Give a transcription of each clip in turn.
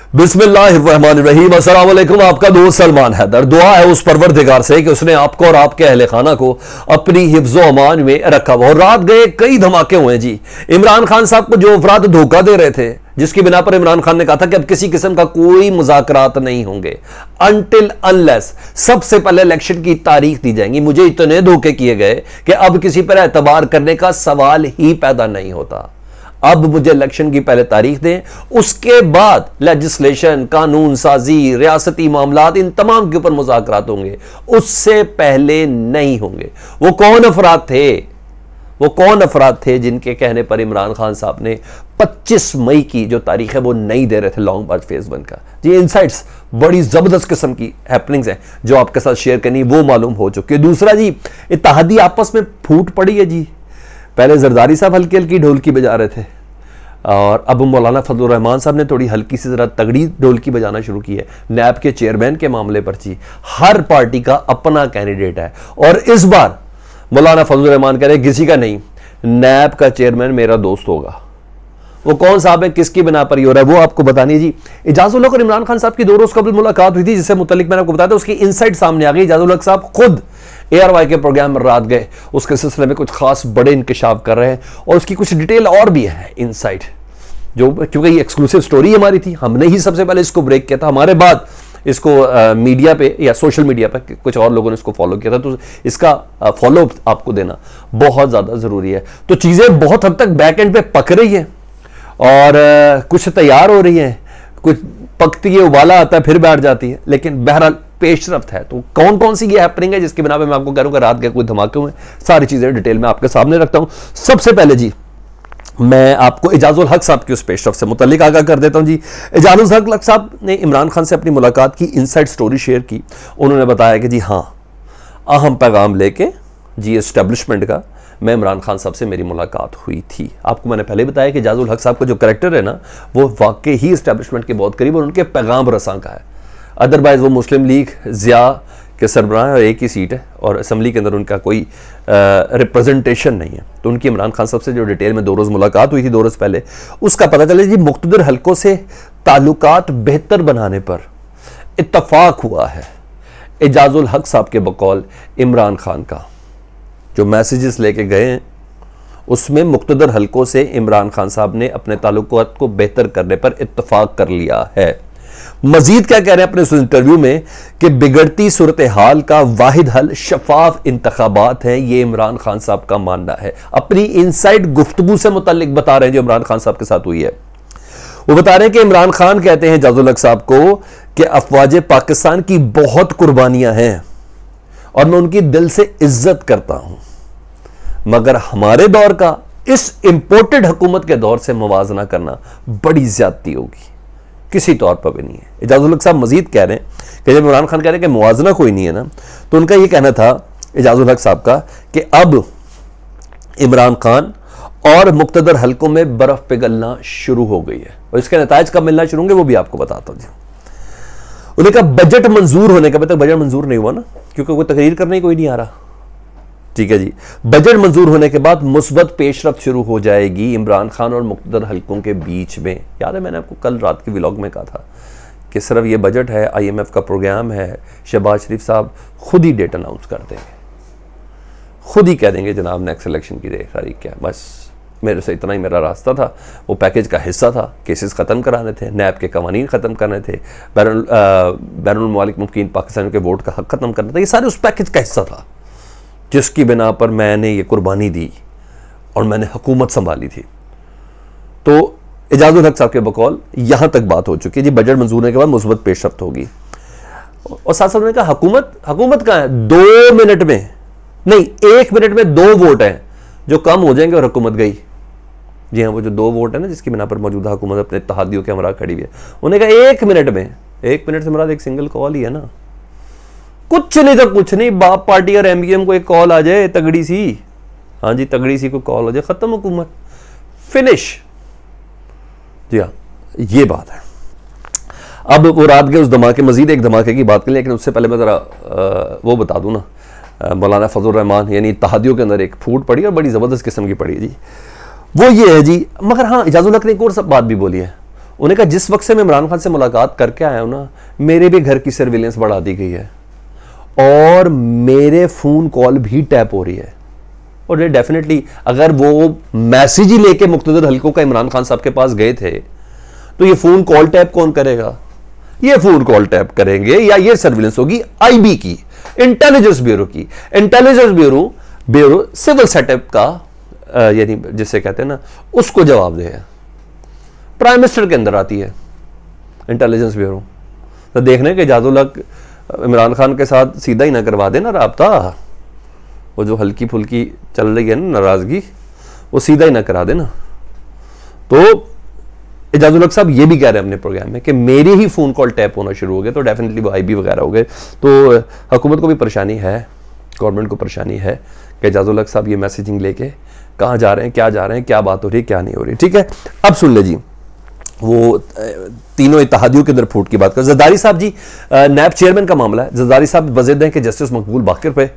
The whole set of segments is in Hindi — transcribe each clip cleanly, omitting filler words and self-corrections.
बिस्मिल्लाहिर्रहमानिर्रहीम। अस्सलाम वालेकुम। आपका दोस्त सलमान हैदर। दुआ है उस परवरदिगार से कि उसने आपको और आपके अहले खाना को अपनी हिफ्ज़ो अमान में रखा हुआ। और रात गए कई धमाके हुए जी। इमरान खान साहब को जो अफराद धोखा दे रहे थे, जिसकी बिना पर इमरान खान ने कहा था कि अब किसी किस्म का कोई मुज़ाकरात नहीं होंगे अनटिल अनलेस सबसे पहले इलेक्शन की तारीख दी जाएगी। मुझे इतने धोखे किए गए कि अब किसी पर एतबार करने का सवाल ही पैदा नहीं होता। अब मुझे इलेक्शन की पहले तारीख दें, उसके बाद लेजिस्लेशन, कानून साजी, रियासती मामलात, इन तमाम के ऊपर मुज़ाकरात होंगे, उससे पहले नहीं होंगे। वो कौन अफराद थे जिनके कहने पर इमरान खान साहब ने 25 मई की जो तारीख है वो नहीं दे रहे थे लॉन्ग मार्च फेज 1 का। जी इनसाइट्स बड़ी जबरदस्त किस्म की हैपनिंग्स हैं जो आपके साथ शेयर करनी वो मालूम हो चुकी है। दूसरा जी, इत्तेहादी आपस में फूट पड़ी है जी। पहले जरदारी साहब हल्की हल्की ढोलकी बजा रहे थे और अब मौलाना फजलुर रहमान साहब ने थोड़ी हल्की सी जरा तगड़ी ढोलकी बजाना शुरू की है नैब के चेयरमैन के मामले पर। जी हर पार्टी का अपना कैंडिडेट है और इस बार मौलाना फजलुर रहमान कह रहे किसी का नहीं, नैब का चेयरमैन मेरा दोस्त होगा। वो कौन साहब है, किसकी बिना पर ही हो रहा है वो आपको बतानी है जी। इजाजुल हक और इमरान खान साहब की 2 रोज कबल मुलाकात हुई थी जिससे मुतल्लिक मैंने आपको बताया था, उसकी इनसाइट सामने आ गई। इजाजुल हक साहब खुद ARY के प्रोग्राम में रात गए, उसके सिलसिले में कुछ खास बड़े इंकशाफ कर रहे हैं और उसकी कुछ डिटेल और भी है इनसाइट, जो क्योंकि ये एक्सक्लूसिव स्टोरी हमारी थी, हमने ही सबसे पहले इसको ब्रेक किया था। हमारे बाद इसको मीडिया पे या सोशल मीडिया पे कुछ और लोगों ने इसको फॉलो किया था, तो इसका फॉलो आपको देना बहुत ज़्यादा ज़रूरी है। तो चीज़ें बहुत हद तक बैक एंड पे पक रही हैं और कुछ तैयार हो रही हैं, कुछ पकती है, उबाला आता है फिर बैठ जाती है, लेकिन बहरहाल पेशरफ्त है। तो कौन कौन सी ये हैपनिंग है जिसके बिना पे मैं आपको कह रहा हूँ कि रात के कोई धमाके हुए, सारी चीज़ें डिटेल में आपके सामने रखता हूँ। सबसे पहले जी मैं आपको इजाजुल हक साहब की उस पेशरफ्त से मुतल्लिक आगाह कर देता हूं जी। इजाजुल हक साहब ने इमरान खान से अपनी मुलाकात की इनसाइड स्टोरी शेयर की। उन्होंने बताया कि जी हाँ, अहम पैगाम लेके जी एस्टेब्लिशमेंट का मैं इमरान खान साहब से मेरी मुलाकात हुई थी। आपको मैंने पहले बताया कि इजाजुल हक साहब का जो कैरेक्टर है ना वो वाकई ही एस्टेब्लिशमेंट के बहुत करीब और उनके पैगाम रसां का है। अदरवाइज वो मुस्लिम लीग ज़िया के सरबराह और एक ही सीट है और असम्बली के अंदर उनका कोई रिप्रेजेंटेशन नहीं है। तो उनकी इमरान खान साहब से जो डिटेल में 2 रोज़ मुलाकात हुई थी, 2 रोज़ पहले, उसका पता चले जी मुख्तलिफ हलकों से ताल्लुकात बेहतर बनाने पर इत्तफाक हुआ है। इजाजुल हक साहब के बकौल इमरान खान का जो मैसेजेस लेके गए हैं उसमें मुख्तलिफ हलकों से इमरान खान साहब ने अपने ताल्लुकात को बेहतर करने पर इत्तफाक कर लिया है। मजीद क्या कह रहे हैं अपने उस इंटरव्यू में कि बिगड़ती सूरत हाल का वाहिद हल शफाफ इंतखाबात हैं, ये इमरान खान साहब का मानना है। अपनी इनसाइड गुफ्तगू से मुतल्लिक बता रहे हैं जो इमरान खान साहब के साथ हुई है। वो बता रहे हैं कि इमरान खान कहते हैं इजाजुल हक साहब को कि अफवाज पाकिस्तान की बहुत कुर्बानियां हैं और मैं उनकी दिल से इज्जत करता हूं, मगर हमारे दौर का इस इंपोर्टेड हुकूमत के दौर से मुवाजना करना बड़ी ज्यादती होगी, किसी तौर पर भी नहीं है। इजाजुल हक साहब मजीद कह रहे हैं कि जब इमरान खान कह रहे हैं कि मुवाजना कोई नहीं है ना, तो उनका यह कहना था इजाजुल हक साहब का कि अब इमरान खान और मुख्तदर हलकों में बर्फ पिघलना शुरू हो गई है और इसके नतायज कब मिलना शुरू होंगे वो भी आपको बताता हूं जी। उन्हें कहा बजट मंजूर होने का, अभी तक बजट मंजूर नहीं हुआ ना क्योंकि कोई तकरीर करने कोई नहीं आ रहा, ठीक है जी। बजट मंजूर होने के बाद मुस्बत पेशरफ्त शुरू हो जाएगी इमरान खान और मुख्तदर हलकों के बीच में। याद है मैंने आपको कल रात के व्लॉग में कहा था कि सिर्फ ये बजट है, IMF का प्रोग्राम है, शहबाज शरीफ साहब खुद ही डेट अनाउंस कर देंगे, खुद ही कह देंगे जनाब नेक्स्ट इलेक्शन की तारीख क्या। बस मेरे से इतना ही मेरा रास्ता था, वो पैकेज का हिस्सा था। केसेस ख़त्म कराने थे, नैब के कवानीन ख़त्म करने थे, बैनुल मुवालिक मुमकिन पाकिस्तान के वोट का हक ख़त्म करना था, ये सारे उस पैकेज का हिस्सा था जिसकी बिना पर मैंने ये कुर्बानी दी और मैंने हुकूमत संभाली थी। तो इजाजुल हक साहब के बकौल यहां तक बात हो चुकी है जी। बजट मंजूर होने के बाद मुस्बत पेशरफ्त होगी और साथ साथ ने कहा हुकूमत कहां है, 2 मिनट में नहीं 1 मिनट में 2 वोट हैं जो कम हो जाएंगे और हुकूमत गई। जी हाँ, वो जो 2 वोट है ना जिसकी बिना पर मौजूदा हुकूमत अपने इत्तेहादियों के हमरा खड़ी हुई है, उन्हें कहा 1 मिनट में, 1 मिनट से मुराद एक सिंगल कॉल ही है ना, कुछ नहीं तो कुछ नहीं, बाप पार्टी और MKM को एक कॉल आ जाए तगड़ी सी, हाँ जी तगड़ी सी को कॉल हो जाए, खत्म हुकूमत, फिनिश। जी हाँ ये बात है। अब वो रात के उस धमाके, मजीद एक धमाके की बात करें, लेकिन उससे पहले मैं ज़रा वो बता दूं ना, मौलाना फजलुर रहमान यानी इत्तेहादियों के अंदर एक फूट पड़ी और बड़ी ज़बरदस्त किस्म की पड़ी है जी। वो ये है जी, मगर हाँ इजाजुल हक ने एक और सब बात भी बोली है। उन्होंने कहा जिस वक्त से मैं इमरान खान से मुलाकात करके आया हूं ना, मेरे भी घर की सर्विलेंस बढ़ा दी गई है और मेरे फोन कॉल भी टैप हो रही है। और ये डेफिनेटली अगर वो मैसेज ही लेके मुख्तलिफ हलकों का इमरान खान साहब के पास गए थे तो ये फोन कॉल टैप कौन करेगा? ये फोन कॉल टैप करेंगे या ये सर्विलेंस होगी आईबी की, इंटेलिजेंस ब्यूरो की। इंटेलिजेंस ब्यूरो सिविल सेटअप का यानी जिसे कहते हैं ना, उसको जवाब दे। प्राइम मिनिस्टर के अंदर आती है इंटेलिजेंस ब्यूरो। तो देखने के जादुलक इमरान खान के साथ सीधा ही ना करवा देना राब्ता, वो जो हल्की फुल्की चल रही है ना नाराजगी, वो सीधा ही ना करा देना। तो इजाजुल साहब ये भी कह रहे हैं अपने प्रोग्राम में कि मेरे ही फोन कॉल टैप होना शुरू हो गए, तो डेफिनेटली वो आईबी वगैरह हो गए। तो हुकूमत को भी परेशानी है, गवर्नमेंट को परेशानी है कि इजाजुल साहब ये मैसेजिंग लेके कहाँ जा रहे हैं, क्या जा रहे हैं, क्या बात हो रही है, क्या नहीं हो रही। ठीक है, अब सुन ले जी, वो तीनों इत्तेहादियों के अंदर फूट की बात कर। जरदारी साहब जी, नैब चेयरमैन का मामला है। जरदारी साहब वज़ीद हैं कि जस्टिस मकबूल बाकर पे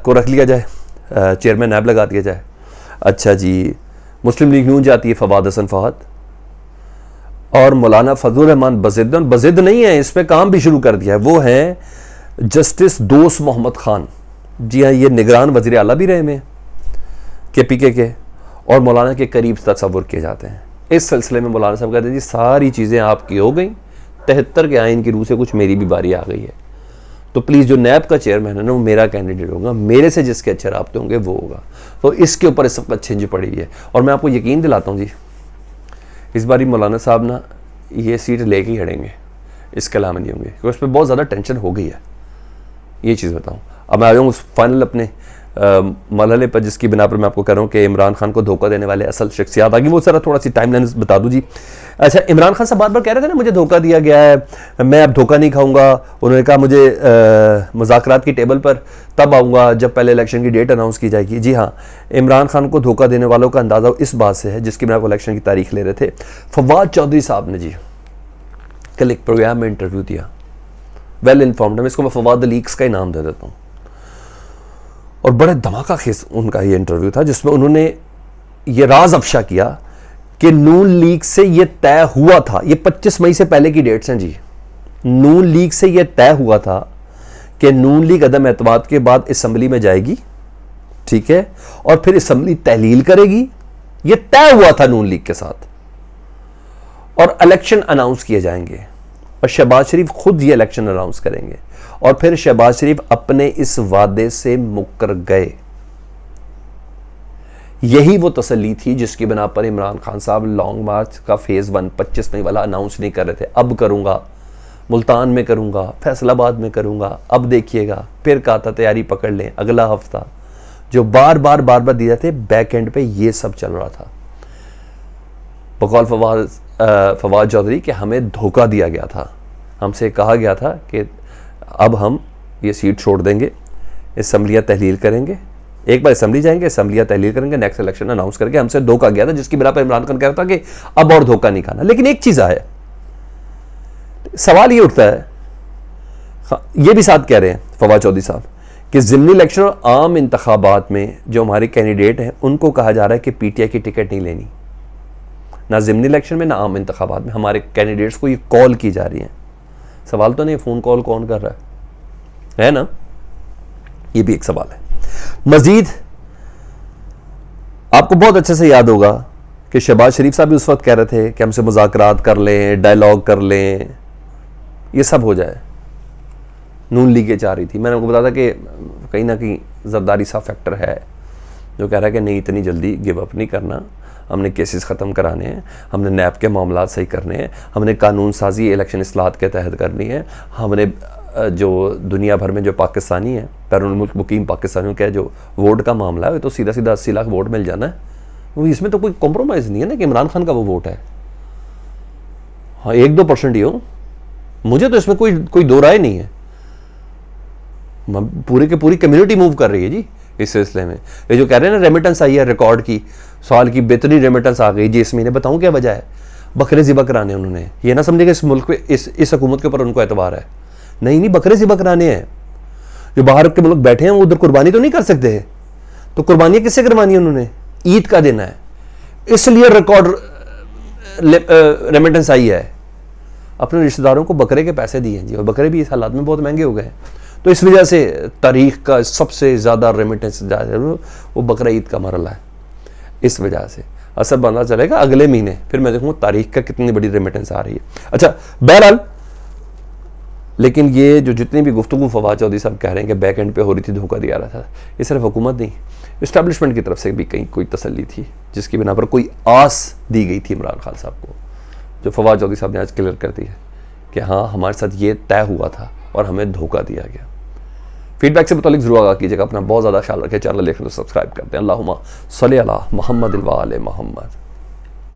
को रख लिया जाए, चेयरमैन नैब लगा दिया जाए। अच्छा जी, मुस्लिम लीग नून जाती है फवाद हसन फहद और मौलाना फजलुर रहमान बज़िद नहीं है, इस पर काम भी शुरू कर दिया है। वो हैं जस्टिस दोस्त मोहम्मद खान। जी हाँ, ये निगरान वज़ीर आला भी रहे में KPK के और मौलाना के करीब तस्वुर किए जाते हैं। इस सिलसिले में मौलाना साहब कहते हैं जी सारी चीज़ें आपकी हो गई, 73 के आइन की रूह से कुछ मेरी भी बारी आ गई है, तो प्लीज़ जो नैब का चेयरमैन है ना वो मेरा कैंडिडेट होगा, मेरे से जिसके अच्छे राब्ते होंगे वो होगा। तो इसके ऊपर इस वक्त छिंज पड़ी है और मैं आपको यकीन दिलाता हूँ जी, इस बारी मौलाना साहब ना ये सीट लेके ही हटेंगे, इसके अलावा नहीं होंगे, क्योंकि उस पर बहुत ज़्यादा टेंशन हो गई है। ये चीज़ बताऊँ, अब मैं आ जाऊँ उस फाइनल अपने मरहले पर जिसकी बिना पर मैं आपको कह रहा हूँ कि इमरान खान को धोखा देने वाले असल शख्सियात आगे, वो सारा थोड़ा सी टाइमलाइन बता दूँ जी। अच्छा, इमरान खान साहब बार बार कह रहे थे ना मुझे धोखा दिया गया है, मैं अब धोखा नहीं खाऊंगा। उन्होंने कहा मुझे मुज़ाकरात की टेबल पर तब आऊँगा जब पहले इलेक्शन की डेट अनाउंस की जाएगी। जी हाँ, इमरान खान को धोखा देने वालों का अंदाज़ा इस बात से है जिसकी बिना पर इलेक्शन की तारीख ले रहे थे। फवाद चौधरी साहब ने जी कल एक प्रोग्राम में इंटरव्यू दिया, वेल इन्फॉर्म्ड है, इसको मैं फवाद लीक्स का ही नाम दे देता हूँ, और बड़े धमाका खेज उनका ये इंटरव्यू था जिसमें उन्होंने ये राज अफशा किया कि नून लीग से ये तय हुआ था, ये 25 मई से पहले की डेट्स हैं जी, नून लीग से ये तय हुआ था कि नून लीग अदम एतमाद के बाद असम्बली में जाएगी, ठीक है, और फिर असम्बली तहलील करेगी, ये तय हुआ था नून लीग के साथ, और इलेक्शन अनाउंस किए जाएंगे और शहबाज शरीफ खुद ये इलेक्शन अनाउंस करेंगे। और फिर शहबाज शरीफ अपने इस वादे से मुकर गए। यही वो तसल्ली थी जिसकी बिना पर इमरान खान साहब लॉन्ग मार्च का फेज 1 25 मई वाला अनाउंस नहीं कर रहे थे। अब करूंगा, मुल्तान में करूंगा, फैसलाबाद में करूंगा, अब देखिएगा, फिर कहा था तैयारी पकड़ लें अगला हफ्ता, जो बार बार दिए थे, बैक एंड पे ये सब चल रहा था। बकौल फवाद चौधरी कि हमें धोखा दिया गया था, हमसे कहा गया था कि अब हम ये सीट छोड़ देंगे, असम्बलियाँ तहलील करेंगे, एक बार असम्बली जाएंगे, असम्बलियाँ तहलील करेंगे, नेक्स्ट इलेक्शन अनाउंस करके, हमसे धोखा गया था जिसकी बिना पर इमरान खान कह रहा था कि अब और धोखा नहीं खाना। लेकिन एक चीज़ है, सवाल ये उठता है, ये भी साथ कह रहे हैं फवाद चौधरी साहब कि ज़िमनी इलेक्शन और आम इंतखाबात में जो हमारे कैंडिडेट हैं उनको कहा जा रहा है कि PTI की टिकट नहीं लेनी, ना ज़िमनी इलेक्शन में ना आम इंतखाबात में हमारे कैंडिडेट्स को ये कॉल की जा रही है। सवाल तो नहीं फ़ोन कॉल कौन कर रहा है ना, ये भी एक सवाल है। मजीद आपको बहुत अच्छे से याद होगा कि शहबाज शरीफ साहब भी उस वक्त कह रहे थे कि हमसे मुज़ाकरात कर लें, डायलॉग कर लें, ये सब हो जाए, नून लीग चाह रही थी। मैंने आपको बताया था कि कहीं ना कहीं जरदारी साहब फैक्टर है जो कह रहा है कि नहीं इतनी जल्दी गिव अप नहीं करना, हमने केसेस ख़त्म कराने हैं, हमने नैब के मामलात सही करने हैं, हमने कानून साजी इलेक्शन इस्लाहत के तहत करनी है, हमने जो दुनिया भर में जो पाकिस्तानी है, बैरून मुल्क मुकीम पाकिस्तानियों का जो वोट का मामला है तो सीधा 80 लाख वोट मिल जाना है, वो इसमें तो कोई कॉम्प्रोमाइज़ नहीं है ना कि इमरान खान का वो वोट है, हाँ 1-2% ही हो, मुझे तो इसमें कोई दो राय नहीं है। पूरी की पूरी कम्युनिटी मूव कर रही है जी इस सिलसिले में। ये जो कह रहे हैं ना रेमिटेंस आई है रिकॉर्ड की, साल की बेहतरीन रेमिटेंस आ गई जी इस महीने, बताऊं क्या वजह है, बकरे ज़िबा कराने उन्होंने, ये ना समझेगा इस मुल्क पे इस हुकूमत के ऊपर उनको एतबार है, नहीं बकरे ज़िबा कराने हैं। जो बाहर के मुल्क बैठे हैं वो उधर कुर्बानी तो नहीं कर सकते, तो कुर्बानियाँ किससे करवानी है उन्होंने, ईद का देना है, इसलिए रिकॉर्ड रेमिटेंस आई है, अपने रिश्तेदारों को बकरे के पैसे दिए हैं जी, और बकरे भी इस हालात में बहुत महंगे हो गए हैं। तो इस वजह से तारीख का सबसे ज़्यादा रेमिटेंस वो बकरा ईद का मरला है। इस वजह से असर बनना चलेगा अगले महीने, फिर मैं देखूँगा तारीख का कितनी बड़ी रेमिटेंस आ रही है। अच्छा, बहरहाल लेकिन ये जो जितनी भी गुफ्तगू फवाद चौधरी साहब कह रहे हैं कि बैक एंड पे हो रही थी, धोखा दिया रहा था, ये सिर्फ हुकूमत नहीं, इस्टेब्लिशमेंट की तरफ से भी कहीं कोई तसल्ली थी जिसकी बिना पर कोई आस दी गई थी इमरान खान साहब को, जो फवाद चौधरी साहब ने आज क्लियर कर दी है कि हाँ हमारे साथ ये तय हुआ था और हमें धोखा दिया गया। फीडबैक से मुतालिक जरूर आगाह कीजिएगा। अपना बहुत ज़्यादा ख्याल रखें। चैनल देखने तो सब्सक्राइब करते हैं। अल्लाहुम्मा सल्ली अला मुहम्मद व आले मुहम्मद।